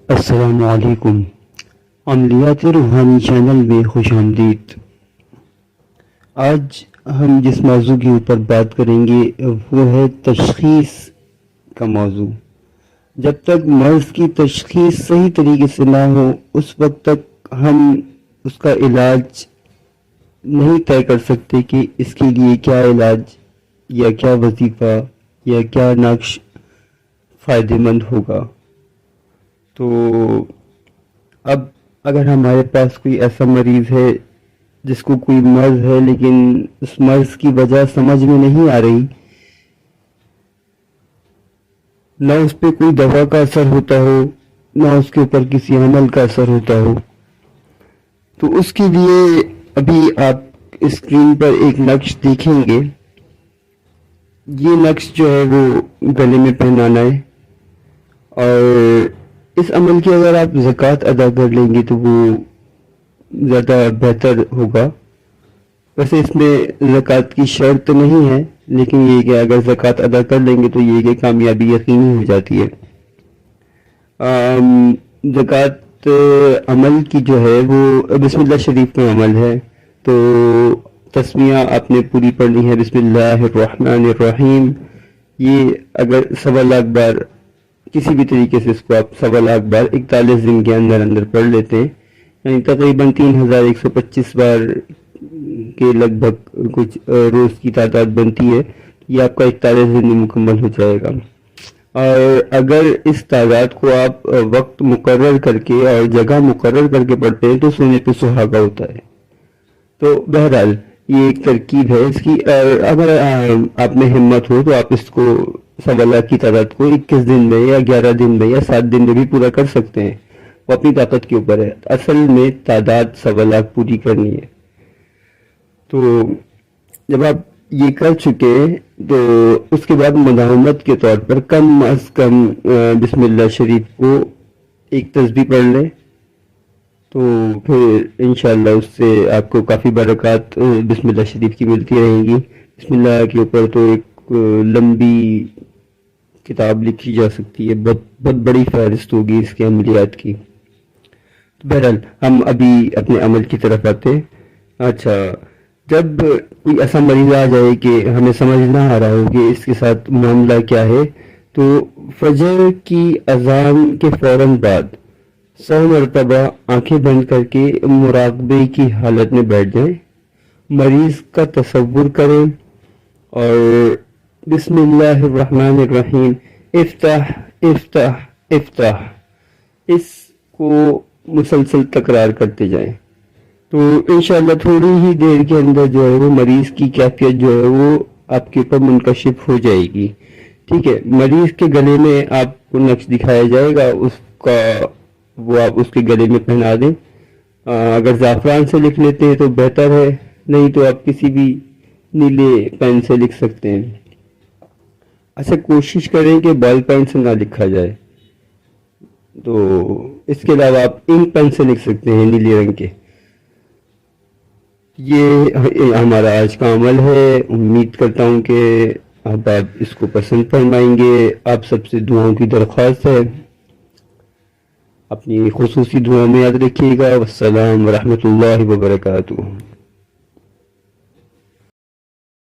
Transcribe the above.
السلام علیکم۔ عملیات روحانی چینل میں خوش آمدید۔ آج ہم جس موضوع کے اوپر بات کریں گے وہ ہے تشخیص کا موضوع۔ جب تک مرض کی تشخیص صحیح طریقے سے نہ ہو اس وقت تک ہم اس کا علاج نہیں طے کر سکتے کہ اس کے لیے کیا علاج یا کیا وظیفہ یا کیا نقش فائدہ مند ہوگا۔ تو اب اگر ہمارے پاس کوئی ایسا مریض ہے جس کو کوئی مرض ہے لیکن اس مرض کی وجہ سمجھ میں نہیں آ رہی، نہ اس پہ کوئی دوا کا اثر ہوتا ہو نہ اس کے اوپر کسی عمل کا اثر ہوتا ہو، تو اس کے لیے ابھی آپ اسکرین پر ایک نقش دیکھیں گے۔ یہ نقش جو ہے وہ گلے میں پہنانا ہے، اور اس عمل کی اگر آپ زکوٰۃ ادا کر لیں گے تو وہ زیادہ بہتر ہوگا۔ ویسے اس میں زکوٰۃ کی شرط نہیں ہے، لیکن یہ کہ اگر زکوٰۃ ادا کر لیں گے تو یہ کہ کامیابی یقینی ہو جاتی ہے۔ زکوٰۃ عمل کی جو ہے وہ بسم اللہ شریف کا عمل ہے، تو تسمیہ آپ نے پوری پڑھنی ہے، بسم اللہ الرحمن الرحیم۔ یہ اگر 1.25 بار کسی بھی طریقے سے اس کو آپ 1.25 بار 41 دن کے اندر پڑھ لیتے ہیں، یعنی تقریباً 3125 بار کے لگ بھگ کچھ روز کی تعداد بنتی ہے، یہ آپ کا 41 دن میں مکمل ہو جائے گا۔ اور اگر اس تعداد کو آپ وقت مقرر کر کے اور جگہ مقرر کر کے پڑھتے ہیں تو سونے پہ سہاگا ہوتا ہے۔ تو بہرحال یہ ایک ترکیب ہے اس کی، اور اگر آپ میں ہمت ہو تو آپ اس کو 1.25 کی تعداد کو 21 دن میں یا 11 دن میں یا 7 دن میں بھی پورا کر سکتے ہیں، وہ اپنی طاقت کے اوپر ہے۔ اصل میں تعداد 1.25 پوری کرنی ہے۔ تو جب آپ یہ کر چکے تو اس کے بعد مداومت کے طور پر کم از کم بسم اللہ شریف کو ایک تسبیح پڑھ لیں، تو پھر انشاءاللہ اس سے آپ کو کافی برکات بسم اللہ شریف کی ملتی رہیں گی۔ بسم اللہ کے اوپر تو ایک لمبی کتاب لکھی جا سکتی ہے، بہت بڑی فہرست ہوگی اس کے عملیات کی۔ تو بہرحال ہم ابھی اپنے عمل کی طرف آتے ہیں۔ اچھا، جب کوئی ایسا مریض آ جائے کہ ہمیں سمجھ نہ آ رہا ہو کہ اس کے ساتھ معاملہ کیا ہے، تو فجر کی اذان کے فوراً بعد 100 مرتبہ آنکھیں بند کر کے مراقبے کی حالت میں بیٹھ جائیں، مریض کا تصور کریں اور بسم اللہ الرحمن الرحیم افتح افتح افتح اس کو مسلسل تکرار کرتے جائیں، تو انشاءاللہ تھوڑی ہی دیر کے اندر جو ہے وہ مریض کی کیفیت جو ہے وہ آپ کے اوپر منکشف ہو جائے گی۔ ٹھیک ہے، مریض کے گلے میں آپ کو نقش دکھایا جائے گا، اس کا وہ آپ اس کے گلے میں پہنا دیں۔ اگر زعفران سے لکھ لیتے ہیں تو بہتر ہے، نہیں تو آپ کسی بھی نیلے پین سے لکھ سکتے ہیں۔ اچھا، کوشش کریں کہ بال پین سے نہ لکھا جائے، تو اس کے علاوہ آپ انک پین سے لکھ سکتے ہیں نیلے رنگ کے۔ یہ ہمارا آج کا عمل ہے، امید کرتا ہوں کہ آپ اس کو پسند فرمائیں گے۔ آپ سب سے دعاؤں کی درخواست ہے، اپنی خصوصی دعا میں یاد رکھیے گا۔ والسلام ورحمۃ اللہ وبرکاتہ۔